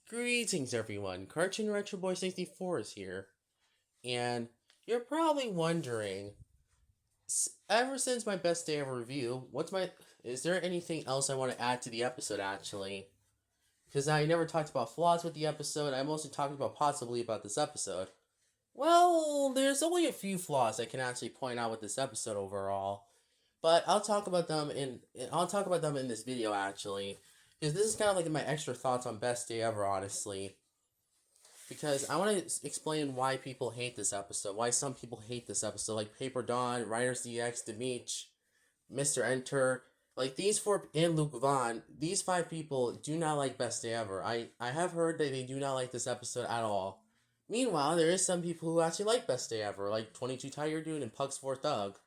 Greetings, everyone. Cartoon Retro Boy 64 is here, and you're probably wondering, ever since my best day ever review, is there anything else I want to add to the episode? Actually, because I never talked about flaws with the episode. I mostly talked about possibly about this episode. Well, there's only a few flaws I can actually point out with this episode overall, but I'll talk about them in this video actually, because this is kind of like my extra thoughts on best day ever, honestly. Because I want to explain why people hate this episode, why some people hate this episode, like Paper Dawn, Riders DX, Demeech, Mr. Enter, like these four, and Luke Vaughn, these five people do not like Best Day Ever. I have heard that they do not like this episode at all. Meanwhile, there is some people who actually like Best Day Ever, like 22 Tiger Dude and Pugs 4 Thug.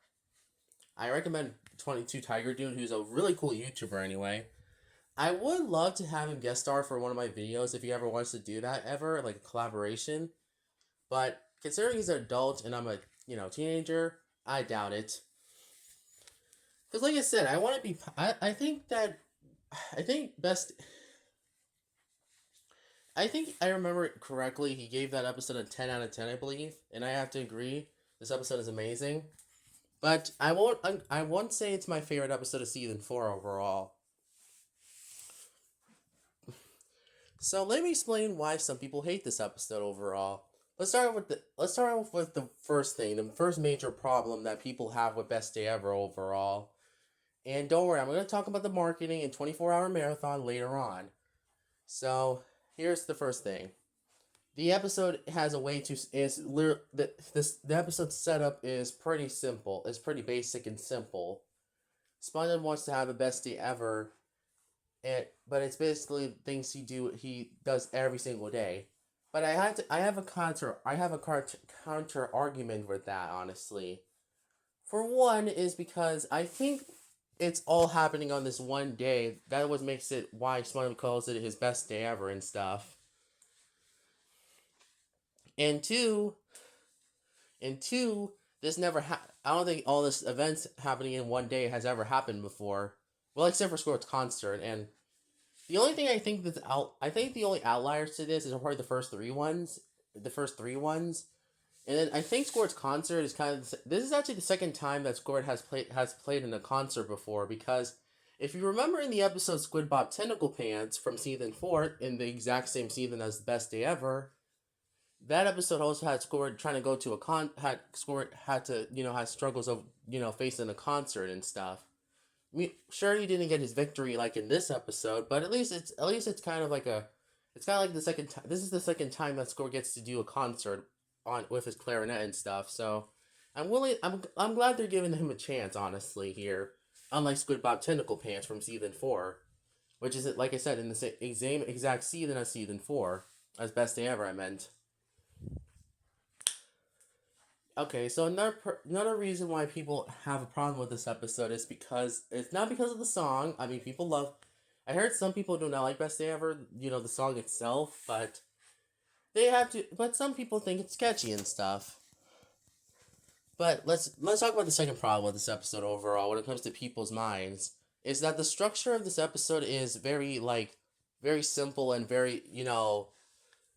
I recommend 22 Tiger Dude, who's a really cool YouTuber anyway. I would love to have him guest star for one of my videos if he ever wants to do that ever, like a collaboration. But considering he's an adult and I'm a teenager, I doubt it. Because like I said, I want to be. I think that I think best. I think I remember it correctly. He gave that episode a 10 out of 10, I believe, and I have to agree. This episode is amazing, but I won't say it's my favorite episode of season 4 overall. So let me explain why some people hate this episode overall. Let's start off with the first thing, the first major problem that people have with Best Day Ever overall. And don't worry, I'm going to talk about the marketing and 24-hour marathon later on. So here's the first thing. The episode has a way to the episode setup is pretty simple. It's pretty basic and simple. SpongeBob wants to have a best day ever, but it's basically things he does every single day. But I have a counter argument with that, honestly. For one is because I think it's all happening on this one day. That what makes it why SpongeBob calls it his best day ever and stuff. And two, and two, I don't think all this events happening in one day has ever happened before. Well, except for Squirt's concert, and the only thing I think the only outliers to this is probably the first three ones, and then I think Squirt's concert is kind of this is actually the second time that Squirt has played in a concert before, because if you remember in the episode Squid Bob Tentacle Pants from season 4 in the exact same season as Best Day Ever, that episode also had Squirt trying to go to Squirt had to had struggles of facing a concert and stuff. Sure, he didn't get his victory like in this episode, but at least it's kind of like the second time. This is the second time that Score gets to do a concert on with his clarinet and stuff. So I'm glad they're giving him a chance, honestly. Here, unlike Squid Bob Tentacle Pants from season 4, which is like I said in the same exact season as season 4, as Best Day Ever. I meant. Okay, so another reason why people have a problem with this episode is because it's not because of the song. I mean, people love. I heard some people do not like Best Day Ever, the song itself, but they have to. But some people think it's catchy and stuff. But let's talk about the second problem with this episode overall. When it comes to people's minds, is that the structure of this episode is very simple and very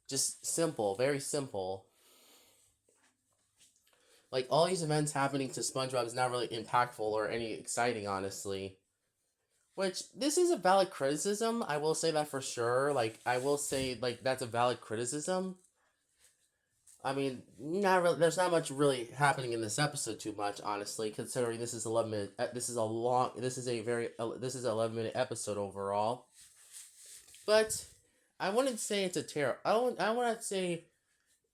just simple, very simple. Like all these events happening to SpongeBob is not really impactful or any exciting, honestly. Which this is a valid criticism. I will say that for sure. Like I will say that's a valid criticism. I mean, not really. There's not much really happening in this episode too much, honestly. Considering this is 11 minute. This is a long. This is a very. This is an 11-minute episode overall. But I wouldn't say it's a terror. I don't. I want to say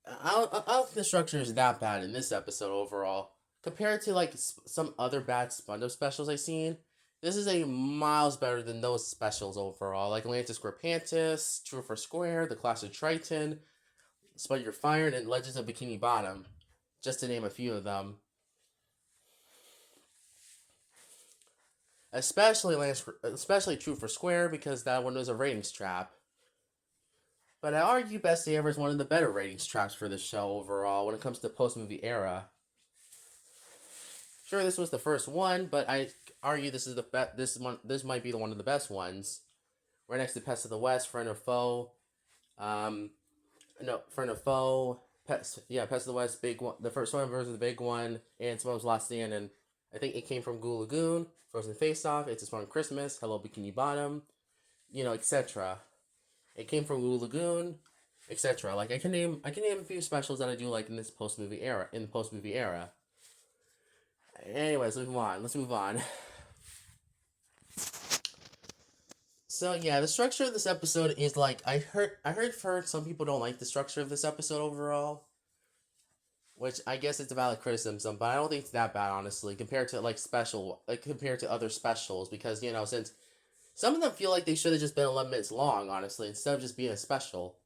I don't think the structure is that bad in this episode overall. Compared to some other bad SpongeBob specials I've seen, this is a miles better than those specials overall. Like Atlantis Squarepantis, True for Square, The Classic Triton, Spud Your Fired, and Legends of Bikini Bottom, just to name a few of them. Especially True for Square because that one was a ratings trap. But I argue Best Day Ever is one of the better ratings traps for the show overall when it comes to post movie era. Sure, this was the first one, but I argue this is the This might be one of the best ones. Right next to Pest of the West, Friend or Foe, Um, no, Friend of Foe, Pets, yeah, Pets of the West, big one, the first one versus the big one, and Simone's Last Stand, and I think it came from Ghoul Lagoon, Frozen Face Off, It's a Smart Christmas, Hello Bikini Bottom, etc. It came from Ghoul Lagoon, etc. Like I can name a few specials that I do like in this post movie era. In the post movie era. Anyways, let's move on. Let's move on. So yeah, the structure of this episode is like I heard some people don't like the structure of this episode overall, which I guess it's a valid criticism, but I don't think it's that bad honestly compared to compared to other specials because since some of them feel like they should have just been 11 minutes long honestly instead of just being a special.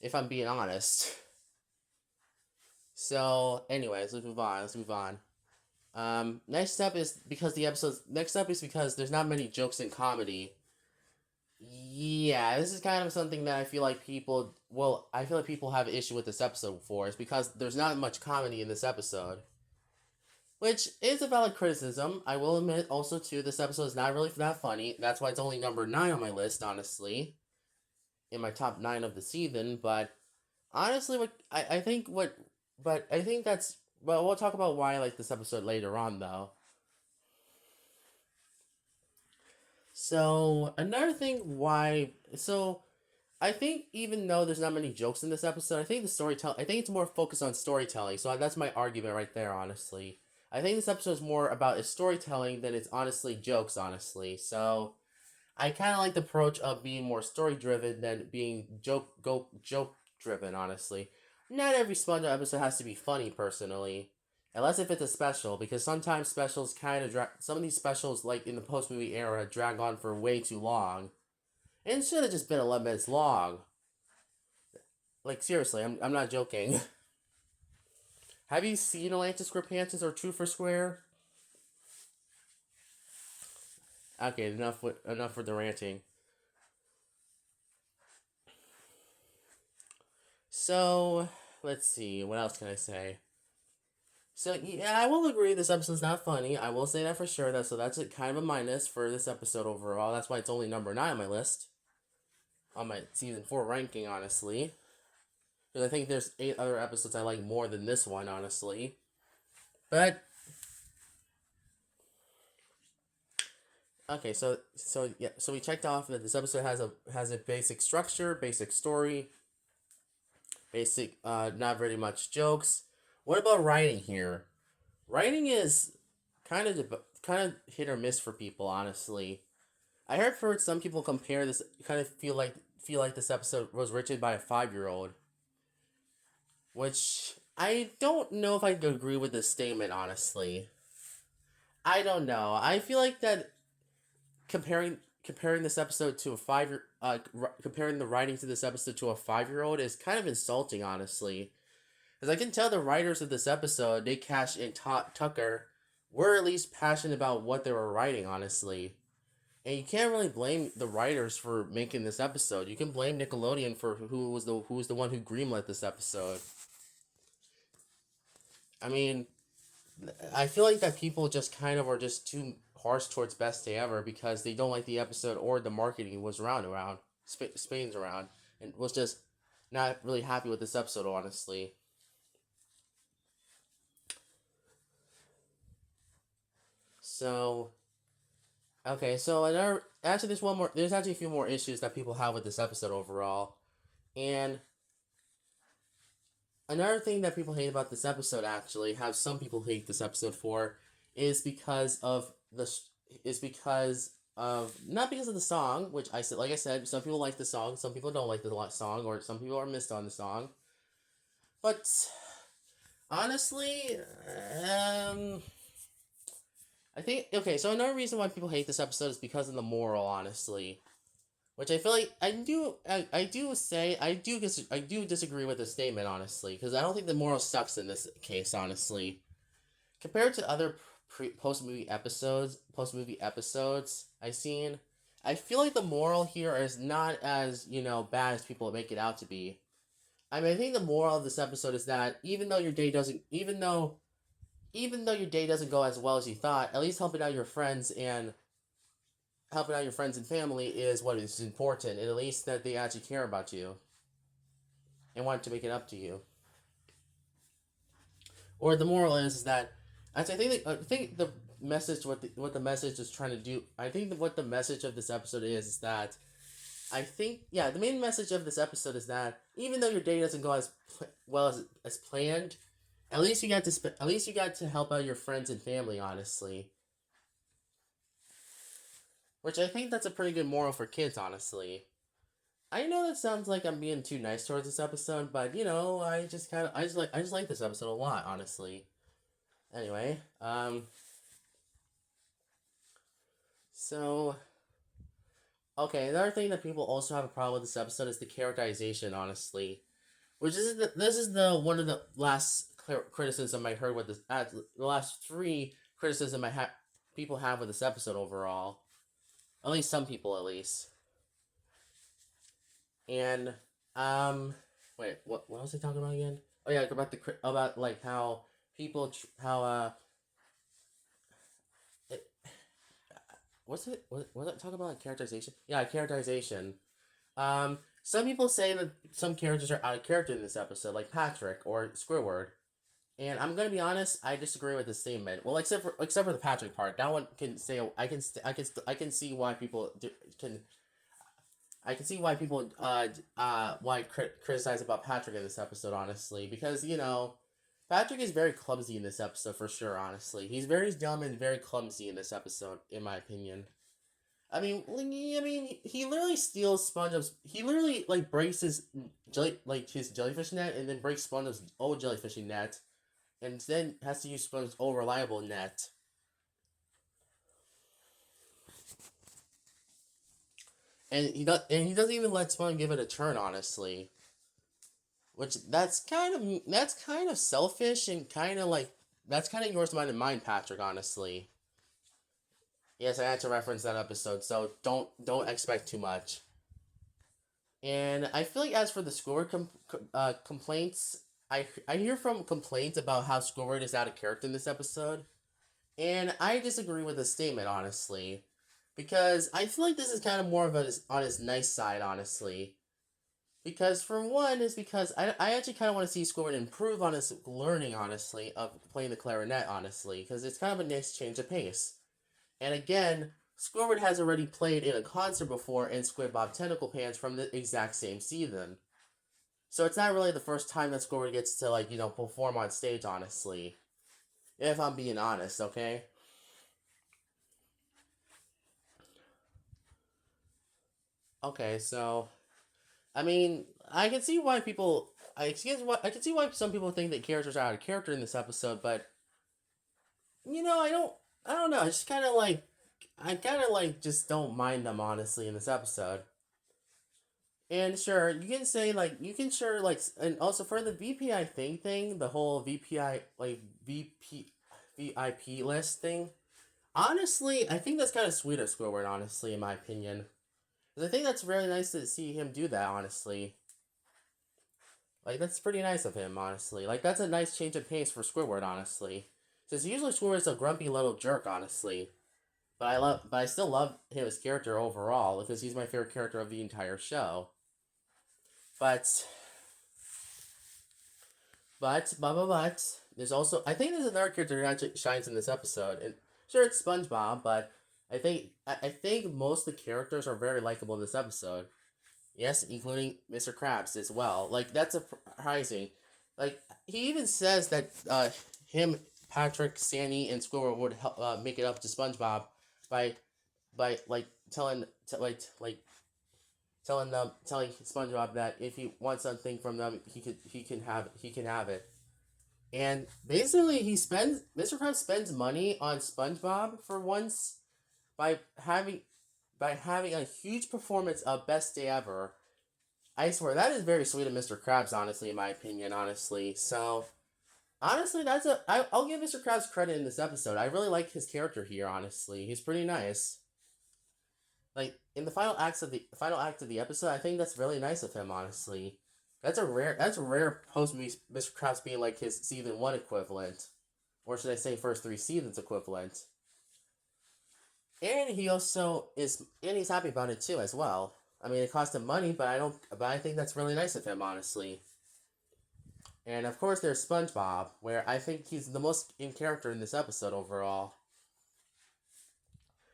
If I'm being honest. So, anyways, let's move on. Let's move on. Next up is because there's not many jokes in comedy. Yeah, this is kind of something that I feel like people have an issue with this episode for, is because there's not much comedy in this episode. Which is a valid criticism. I will admit also too, this episode is not really that funny. That's why it's only number 9 on my list, honestly. In my top 9 of the season, but honestly, I think that's, well, we'll talk about why I like this episode later on, though. So, another thing I think even though there's not many jokes in this episode, I think it's more focused on storytelling, so that's my argument right there, honestly. I think this episode is more about its storytelling than it's honestly jokes, honestly, so I kind of like the approach of being more story driven than being joke driven. Honestly, not every SpongeBob episode has to be funny. Personally, unless if it's a special, because sometimes specials kind of drag. Some of these specials, like in the post movie era, drag on for way too long, and it should have just been 11 minutes long. Like seriously, I'm not joking. Have you seen Atlantis Square or True for Square? Okay, enough with the ranting. So let's see. What else can I say? So yeah, I will agree this episode's not funny. I will say that for sure. That's a kind of a minus for this episode overall. That's why it's only number 9 on my list, on my season 4 ranking, honestly. Because I think there's 8 other episodes I like more than this one, honestly. But okay, so we checked off that this episode has a basic structure, basic story, basic not very much jokes. What about writing here? Writing is kind of hit or miss for people, honestly. I heard some people compare this, kind of feel like this episode was written by a 5-year-old, which I don't know if I could agree with this statement. Honestly, I don't know. I feel like that comparing this episode to a comparing the writing to this episode to a 5-year-old is kind of insulting. Honestly, because I can tell the writers of this episode, Nick Cash and Tucker, were at least passionate about what they were writing. Honestly. And you can't really blame the writers for making this episode. You can blame Nickelodeon for who was the one who greenlit this episode. I mean, I feel like that people just kind of are just too harsh towards Best Day Ever because they don't like the episode or the marketing was around Spain's around and was just not really happy with this episode, honestly. So okay, so another actually there's actually a few more issues that people have with this episode overall. And another thing that people hate about this episode, actually, have some people hate this episode for, is because of not because of the song, which like I said, some people like the song, some people don't like the song, or some people are missed on the song. But honestly, um, I think okay. So another reason why people hate this episode is because of the moral, honestly. Which I feel like I do disagree with the statement, honestly, because I don't think the moral sucks in this case, honestly. Compared to other post movie episodes I've seen, I feel like the moral here is not as bad as people make it out to be. I mean, I think the moral of this episode is that even though your day doesn't go as well as you thought, at least helping out your friends and family is what is important, and at least that they actually care about you. and wanted to make it up to you. Or the moral is that I think the message what the message is trying to do. I think that what the message of this episode is that I think the main message of this episode is that even though your day doesn't go as well as planned, at least you got to help out your friends and family honestly, which I think that's a pretty good moral for kids honestly. I know that sounds like I'm being too nice towards this episode, but I just like this episode a lot honestly. Anyway, so okay, another thing that people also have a problem with this episode is the characterization honestly. This is the one of the last criticism I heard with this. The last three criticism people have with this episode overall. At least some people, at least. And wait, what was I talking about again? Oh yeah, about like how people how it, what's it what was I talking about like characterization? Yeah, characterization. Some people say that some characters are out of character in this episode, like Patrick or Squidward. And I'm gonna be honest, I disagree with this statement. Well, except for the Patrick part, that one can say I can see why people can I can see why people criticize about Patrick in this episode. Honestly, because Patrick is very clumsy in this episode for sure. Honestly, he's very dumb and very clumsy in this episode, in my opinion. He literally steals SpongeBob's. He literally like breaks his jellyfish net and then breaks SpongeBob's old jellyfishing net and then has to use SpongeBob's old reliable net. And he doesn't even let SpongeBob give it a turn, honestly. Which that's kind of selfish and kind of like that's kind of yours, mine, and mine, Patrick. Honestly, yes, I had to reference that episode, so don't expect too much. And I feel like as for the complaints, I hear from complaints about how Squidward is out of character in this episode. And I disagree with the statement, honestly. Because I feel like this is kind of more of on his nice side, honestly. Because, for one, is because I actually kind of want to see Squidward improve on his learning, honestly, of playing the clarinet, honestly. Because it's kind of a nice change of pace. And again, Squidward has already played in a concert before in Squid Bob Tentacle Pants from the exact same season. So it's not really the first time that Squidward gets to, like, perform on stage, honestly. If I'm being honest, okay? Okay, so I mean, I can see why people. I can see why some people think that characters are out of character in this episode, but I don't. I don't know. I just kind of like. I kind of like just don't mind them honestly in this episode. And sure, you can say like you can sure like, and also for the VPI thing, the whole VPI like VP VIP list thing. Honestly, I think that's kind of sweet of Squidward. Honestly, in my opinion, 'cause I think that's really nice to see him do that. Honestly, like that's pretty nice of him, honestly. Like that's a nice change of pace for Squidward, honestly. Since usually Squidward's a grumpy little jerk, honestly. But I still love his character overall because he's my favorite character of the entire show. But but there's also I think there's another character who actually shines in this episode, and sure it's SpongeBob, but I think most of the characters are very likable in this episode. Yes, including Mr. Krabs as well. Like that's surprising. Like he even says that him, Patrick, Sandy, and Squidward would help make it up to SpongeBob by like telling SpongeBob that if he wants something from them, he can have it. And basically, he spends Mr. Krabs spends money on SpongeBob for once by having a huge performance of Best Day Ever. I swear that is very sweet of Mr. Krabs, honestly, in my opinion, honestly. So honestly, I'll give Mr. Krabs credit in this episode. I really like his character here, honestly. He's pretty nice. Like in the final act of the episode, I think that's really nice of him, honestly. That's a rare post Mr. Krabs being like his season 1 equivalent. Or should I say first 3 seasons equivalent. And he's happy about it too as well. I mean, it cost him money, but I think that's really nice of him, honestly. And of course, there's SpongeBob, where I think he's the most in character in this episode overall.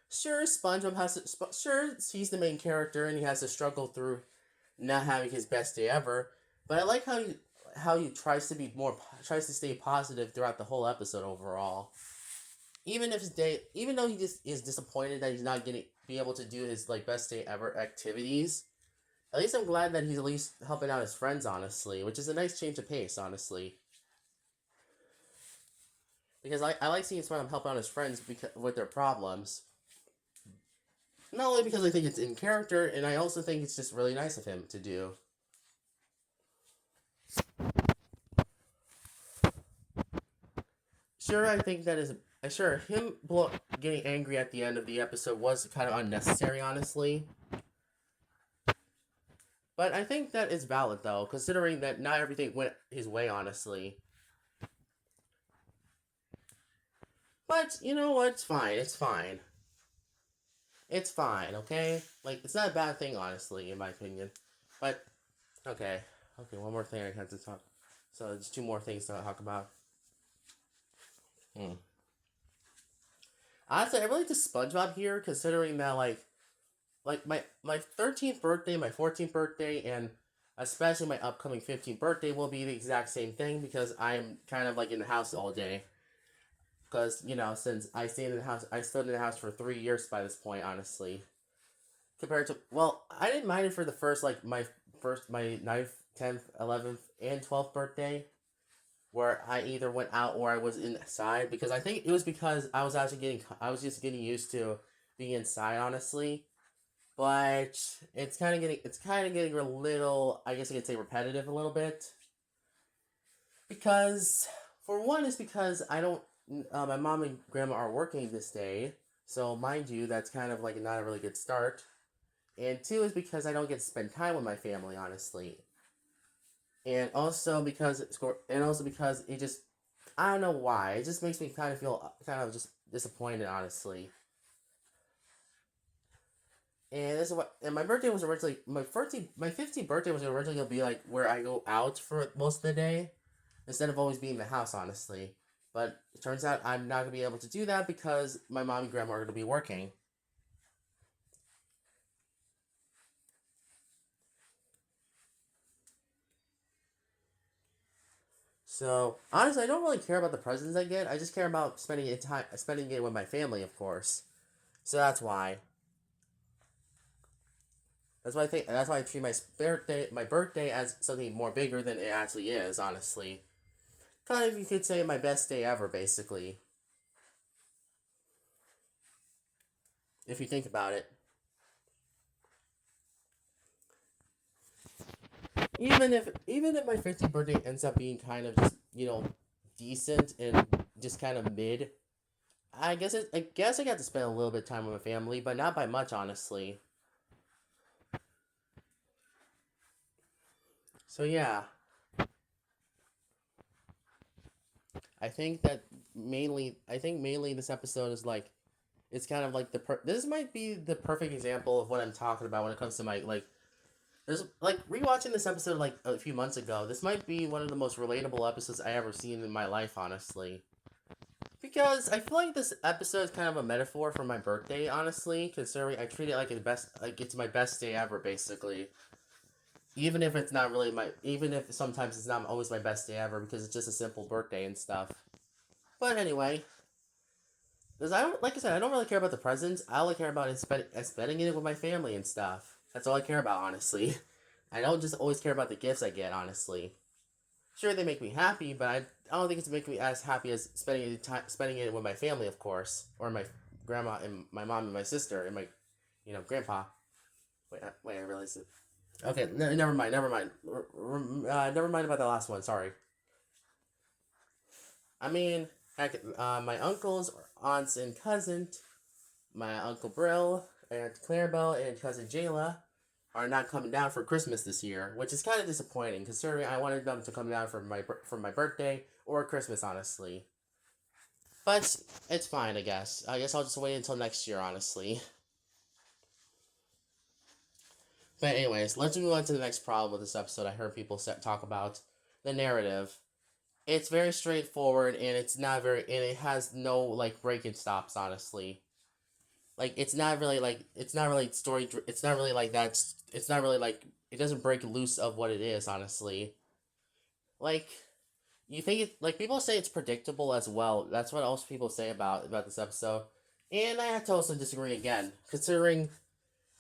Sure, SpongeBob has to, sure he's the main character and he has to struggle through not having his best day ever. But I like how he tries to stay positive throughout the whole episode overall. Even though he just is disappointed that he's not gonna be able to do his like best day ever activities. At least I'm glad that he's at least helping out his friends, honestly, which is a nice change of pace, honestly. Because I like seeing SpongeBob help out his friends with their problems. Not only because I think it's in character, and I also think it's just really nice of him to do. Sure, I think that is. Sure, getting angry at the end of the episode was kind of unnecessary, honestly. But I think that is valid, though, considering that not everything went his way, honestly. But, you know what? It's fine. It's fine. It's fine, okay? Like, it's not a bad thing, honestly, in my opinion. But, okay. Okay, one more thing I have to talk. So, there's two more things to talk about. Honestly, I really like the SpongeBob here, considering that, like my 13th birthday, my 14th birthday, and especially my upcoming 15th birthday will be the exact same thing because I'm kind of like in the house all day. Because since I stayed in the house for 3 years by this point, honestly. Compared to I didn't mind it for the first my ninth, 10th, 11th, and 12th birthday, where I either went out or I was inside because I think it was because I was just getting used to being inside, honestly. But it's kind of getting a little, I guess I could say, repetitive a little bit because for one is because I don't my mom and grandma are working this day, so mind you that's kind of like not a really good start. And two is because I don't get to spend time with my family, honestly. And also because it just, I don't know why, it just makes me kind of feel kind of just disappointed, honestly. And this is what. And my birthday was originally my 15th birthday was originally gonna be like where I go out for most of the day, instead of always being in the house, honestly. But it turns out I'm not gonna be able to do that because my mom and grandma are gonna be working. So honestly, I don't really care about the presents I get. I just care about spending it with my family, of course. So that's why. That's why I think. That's why I treat my birthday as something more bigger than it actually is. Honestly, kind of you could say my best day ever, basically, if you think about it. Even if my 15th birthday ends up being kind of just decent and just kind of mid, I guess I got to spend a little bit of time with my family, but not by much, honestly. So yeah, I think mainly this episode is like it's kind of like this might be the perfect example of what I'm talking about when it comes to my like there's like rewatching this episode like a few months ago. This might be one of the most relatable episodes I ever seen in my life, honestly. Because I feel like this episode is kind of a metaphor for my birthday, honestly, considering I treat it like it's my best day ever, basically. Even if sometimes it's not always my best day ever because it's just a simple birthday and stuff. But anyway, because I don't, like I said, I don't really care about the presents. All I care about is spending it with my family and stuff. That's all I care about, honestly. I don't just always care about the gifts I get, honestly. Sure, they make me happy, but I don't think it's making me as happy as spending it with my family, of course, or my grandma and my mom and my sister and my, grandpa. Wait, I realized it. Okay, never mind, never mind. Never mind about the last one. Sorry. I mean, heck, my uncles, aunts, and cousins, my uncle Brill, Aunt Clarabelle, and cousin Jayla, are not coming down for Christmas this year, which is kind of disappointing considering I wanted them to come down for my birthday or Christmas, honestly. But it's fine, I guess. I guess I'll just wait until next year, honestly. But anyways, let's move on to the next problem with this episode. I heard people talk about the narrative. It's very straightforward, and it's not very, and it has no like break and stops. Honestly, like it's not really it's not really like that. It's not really like it doesn't break loose of what it is. Honestly, like you think it like people say it's predictable as well. That's what most people say about this episode, and I have to also disagree again, considering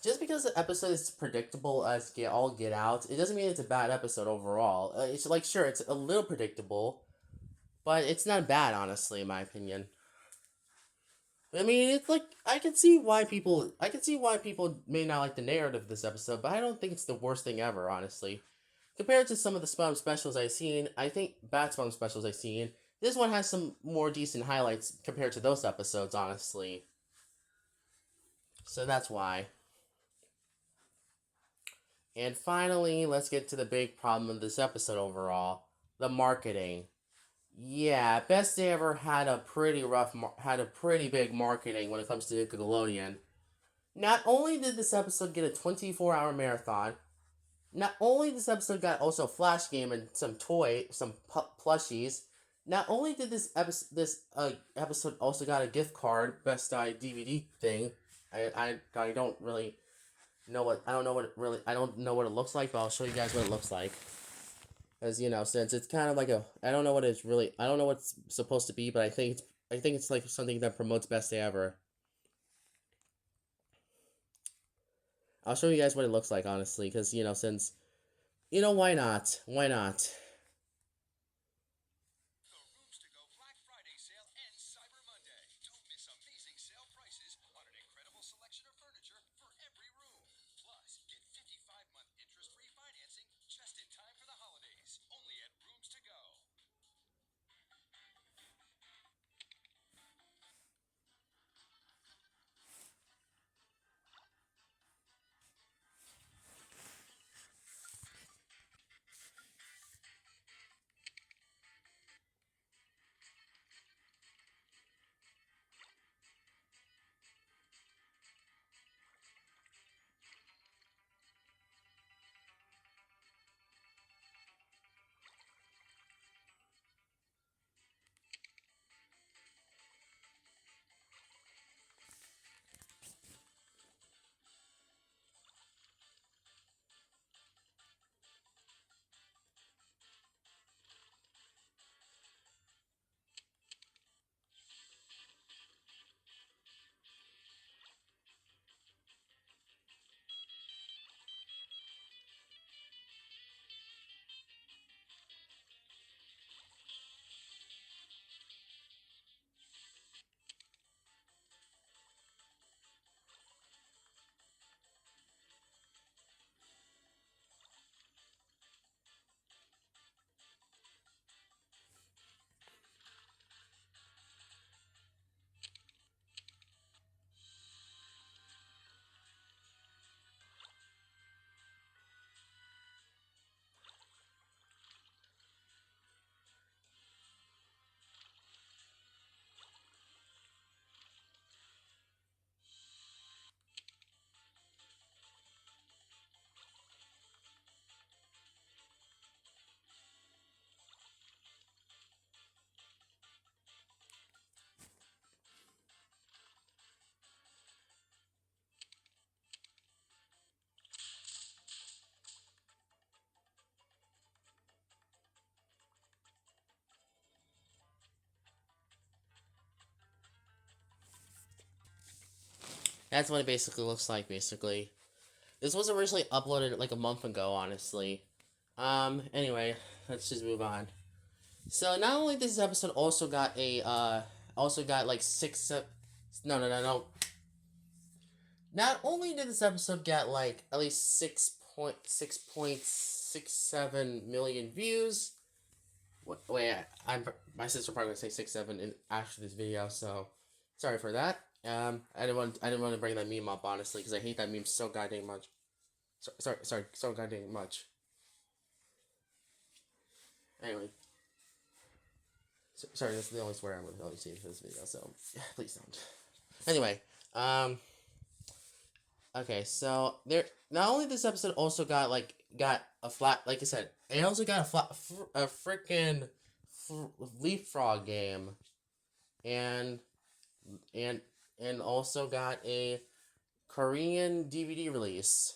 just because the episode is predictable as get out, it doesn't mean it's a bad episode overall. It's like sure, it's a little predictable, but it's not bad, honestly, in my opinion. I mean, it's like I can see why people may not like the narrative of this episode, but I don't think it's the worst thing ever, honestly. Compared to some of the Spam specials I've seen, I think bad Spam specials I've seen, this one has some more decent highlights compared to those episodes, honestly. So that's why. And finally, let's get to the big problem of this episode overall: the marketing. Yeah, Best Day Ever had a had a pretty big marketing when it comes to Nickelodeon. Not only did this episode get a 24-hour marathon, not only this episode got also a flash game and some plushies. Not only did this episode also got a gift card, Best Eye DVD thing. I don't really know what I don't know what it really I don't know what it looks like, but I'll show you guys what it looks like. As you know, since it's kind of like a I don't know what it's really I don't know what it's supposed to be, but I think it's like something that promotes Best Day Ever. I'll show you guys what it looks like, honestly, because since why not? Why not? That's what it basically looks like. Basically, this was originally uploaded like a month ago. Honestly. Anyway, let's just move on. So not only this episode also got like no no no no. Not only did this episode get like at least 6.67 million views. Wait, I'm my sister probably gonna say 6.7 in after this video, so sorry for that. I didn't want to bring that meme up honestly because I hate that meme so goddamn much. So goddamn much. Anyway, sorry, that's the only swear I'm really seeing for this video, so please don't. Anyway, okay, so there. Not only this episode also got a flat, like I said, it also got a freaking Leapfrog game, and and and also got a Korean DVD release,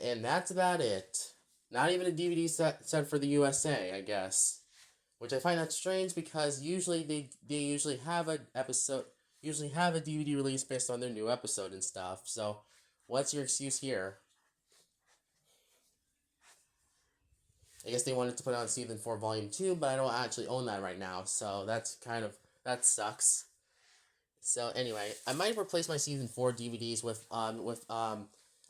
and that's about it. Not even a DVD set for the USA, I guess. Which I find that strange because usually they usually have a episode usually have a DVD release based on their new episode and stuff. So, what's your excuse here? I guess they wanted to put out season 4 volume 2, but I don't actually own that right now. So, that sucks. So, anyway, I might replace my season 4 DVDs with I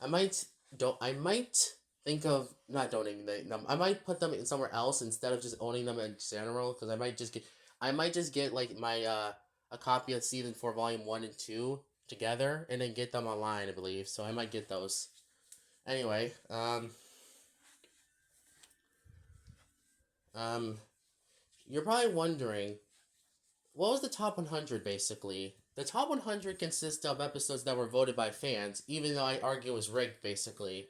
might don't I might think of not donating them. I might put them in somewhere else instead of just owning them in general, because I might just get like my a copy of season 4 volume 1 and 2 together and then get them online, I believe. So I might get those. Anyway, um you're probably wondering, what was the top 100 basically? The top 100 consists of episodes that were voted by fans, even though I argue it was rigged basically.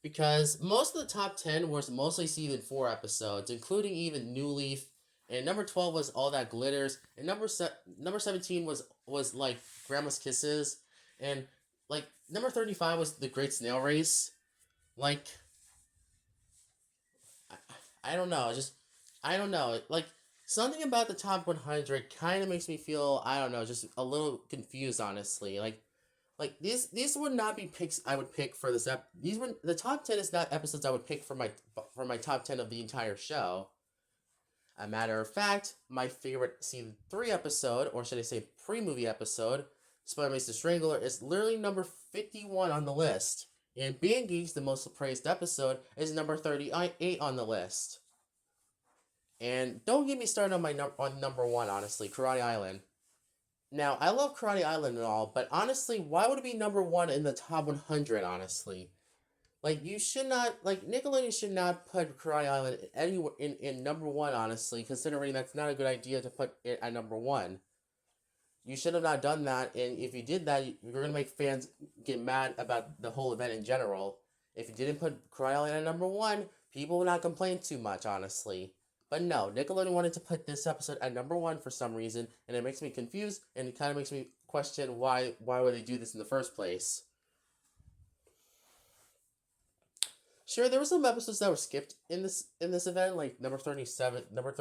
Because most of the top 10 was mostly season 4 episodes, including even New Leaf, and number 12 was All That Glitters, and number 17 was like Grandma's Kisses, and like number 35 was The Great Snail Race. Like I don't know, just I don't know. Like something about the top 100 kind of makes me feel, I don't know, just a little confused honestly. Like these would not be picks I would pick for this these were the top 10 is not episodes I would pick for my top 10 of the entire show. A matter of fact, my favorite season 3 episode, or should I say pre-movie episode, Spider Makes the Strangler, is literally number 51 on the list. And Being Geeks, the most praised episode, is number 38 on the list. And don't get me started on on number 1, honestly, Karate Island. Now, I love Karate Island and all, but honestly, why would it be number 1 in the top 100, honestly? Like, you should not, like, Nickelodeon should not put Karate Island anywhere in number 1, honestly, considering that's not a good idea to put it at number 1. You should have not done that, and if you did that, you're going to make fans get mad about the whole event in general. If you didn't put Karate Island at number 1, people would not complain too much, honestly. But no, Nickelodeon wanted to put this episode at number 1 for some reason, and it makes me confused, and it kind of makes me question why would they do this in the first place. Sure, there were some episodes that were skipped in this event, like number 37, number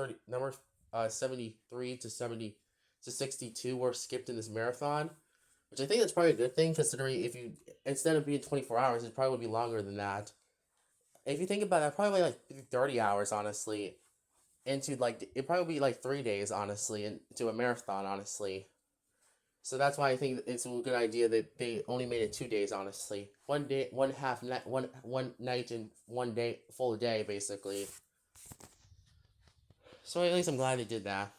73 to 62 were skipped in this marathon, which I think that's probably a good thing, considering if you instead of being 24 hours, it probably would be longer than that. If you think about it, probably like 30 hours, honestly, into like it probably be like 3 days, honestly, into a marathon, honestly. So that's why I think it's a good idea that they only made it 2 days, honestly. 1 day, one night, and 1 day, full day, basically. So at least I'm glad they did that.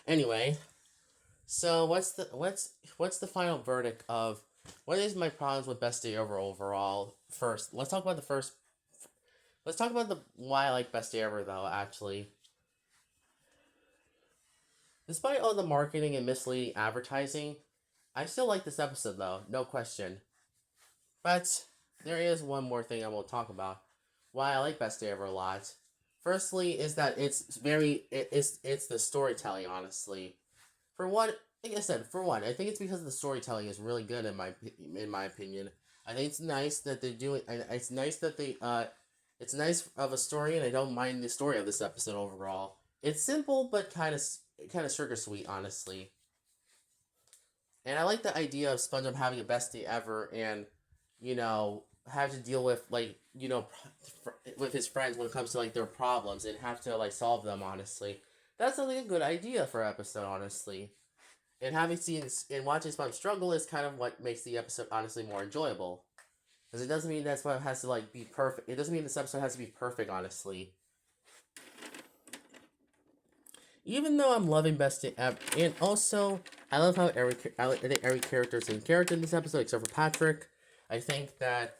Anyway, so what's the final verdict of what is my problems with Best Day Ever overall? First, let's talk about the why I like Best Day Ever though. Actually, despite all the marketing and misleading advertising, I still like this episode though, no question. But there is one more thing I will talk about. Why I like Best Day Ever a lot. Firstly, is that it's the storytelling. Honestly, for one, like I said, I think it's because the storytelling is really good in my opinion. I think it's nice that they're doing. It's nice that it's nice of a story, and I don't mind the story of this episode overall. It's simple, but kind of sugar sweet, honestly. And I like the idea of SpongeBob having a best day ever, and have to deal with with his friends when it comes to like their problems and have to like solve them. Honestly, that's like a good idea for an episode. Honestly, and having seen and watching SpongeBob struggle is kind of what makes the episode honestly more enjoyable. Because it doesn't mean that's what has to like be perfect. It doesn't mean this episode has to be perfect. Honestly, even though I'm loving Best Day Ever, and also I love how I think every character is in character in this episode except for Patrick. I think that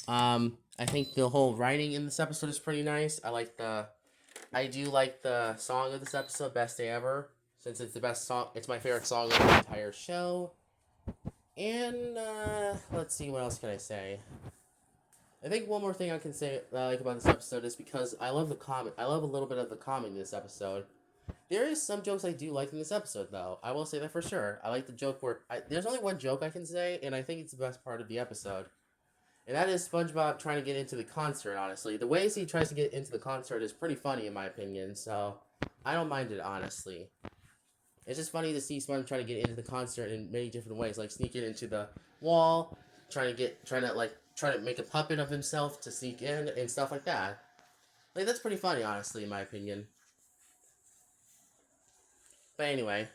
I think the whole writing in this episode is pretty nice. I do like the song of this episode, Best Day Ever, since it's the best song. It's my favorite song of the entire show. And let's see, what else can I say? I think one more thing I can say that I like about this episode is because I love the comic. I love a little bit of the comic in this episode. There is some jokes I do like in this episode, though. I will say that for sure. I like the joke where there's only one joke I can say, and I think it's the best part of the episode. And that is SpongeBob trying to get into the concert, honestly. The ways he tries to get into the concert is pretty funny, in my opinion, so I don't mind it, honestly. It's just funny to see SpongeBob trying to get into the concert in many different ways, like sneaking into the wall, trying to make a puppet of himself to sneak in, and stuff like that. Like, that's pretty funny, honestly, in my opinion. But anyway,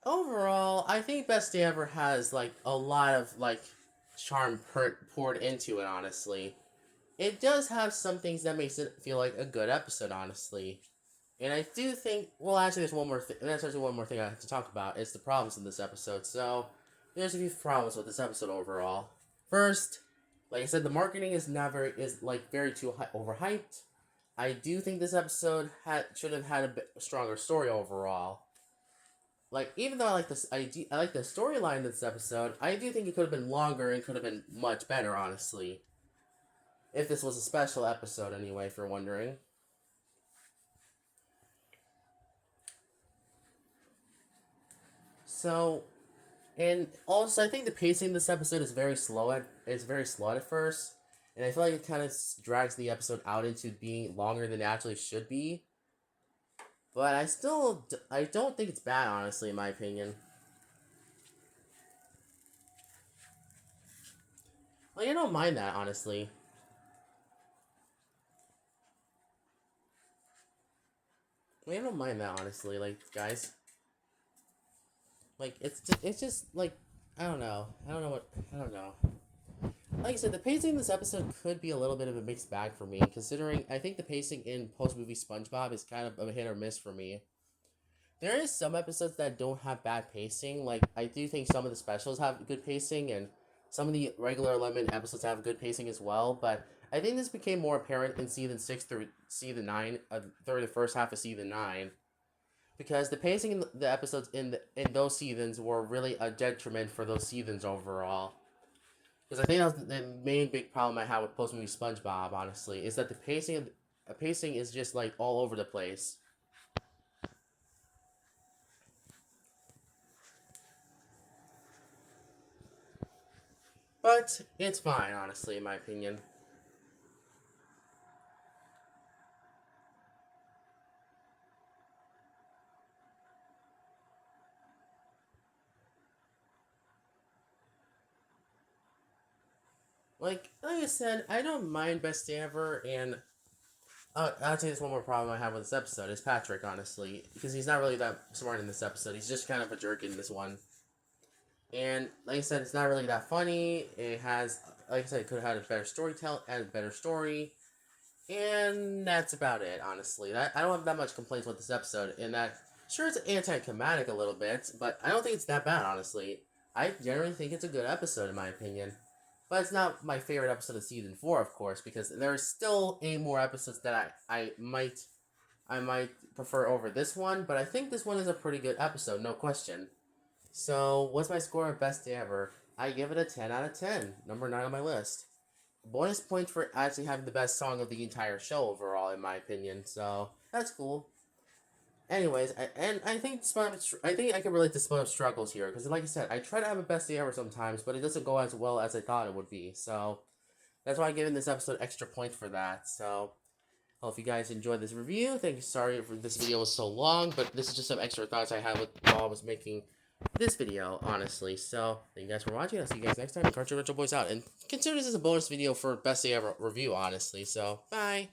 overall, I think Best Day Ever has, like, a lot of, like, charm poured into it, honestly. It does have some things that makes it feel like a good episode, honestly. And I do think, well, actually, there's one more thing. There's actually one more thing I have to talk about. It's the problems in this episode. So, there's a few problems with this episode overall. First, like I said, the marketing is very too overhyped. I do think this episode should have had a bit stronger story overall. Like, even though I like I like the storyline of this episode, I do think it could have been longer and could have been much better, honestly. If this was a special episode, anyway, if you're wondering. So, and also I think the pacing of this episode is very slow. It's very slow at first, and I feel like it kind of drags the episode out into being longer than it actually should be. But I don't think it's bad, honestly, in my opinion. Like, I don't mind that, honestly. Like, I don't mind that, honestly. Like, guys. Like, it's just like, I don't know. I don't know. Like I said, the pacing in this episode could be a little bit of a mixed bag for me, considering I think the pacing in post-movie SpongeBob is kind of a hit or miss for me. There is some episodes that don't have bad pacing. Like, I do think some of the specials have good pacing, and some of the regular Lemon episodes have good pacing as well. But I think this became more apparent in season 6 through season 9, through the first half of season 9, because the pacing in the episodes in those seasons were really a detriment for those seasons overall. Because I think that was the main big problem I have with post movie SpongeBob. Honestly, is that the pacing is just like all over the place. But it's fine, honestly, in my opinion. Like I said, I don't mind Best Day Ever, and I'll tell you this one more problem I have with this episode is Patrick, honestly, because he's not really that smart in this episode. He's just kind of a jerk in this one. And like I said, it's not really that funny. It has, like I said, it could have had a better had a better story, and that's about it. Honestly, I don't have that much complaints with this episode. In that, sure, it's anticlimactic a little bit, but I don't think it's that bad. Honestly, I generally think it's a good episode in my opinion. But it's not my favorite episode of season 4, of course, because there are still 8 more episodes that I might prefer over this one. But I think this one is a pretty good episode, no question. So, what's my score of Best Day Ever? I give it a 10 out of 10. Number 9 on my list. Bonus points for actually having the best song of the entire show overall, in my opinion. So, that's cool. Anyways, I think I think I can relate to SpongeBob's struggles here. Because, like I said, I try to have a Best Day Ever sometimes, but it doesn't go as well as I thought it would be. So, that's why I'm giving this episode extra points for that. So, well, if you guys enjoyed this review, thank you. Sorry for this video was so long, but this is just some extra thoughts I had while I was making this video, honestly. So, thank you guys for watching. I'll see you guys next time. Cartoon Retro Boys out. And consider this as a bonus video for Best Day Ever review, honestly. So, bye.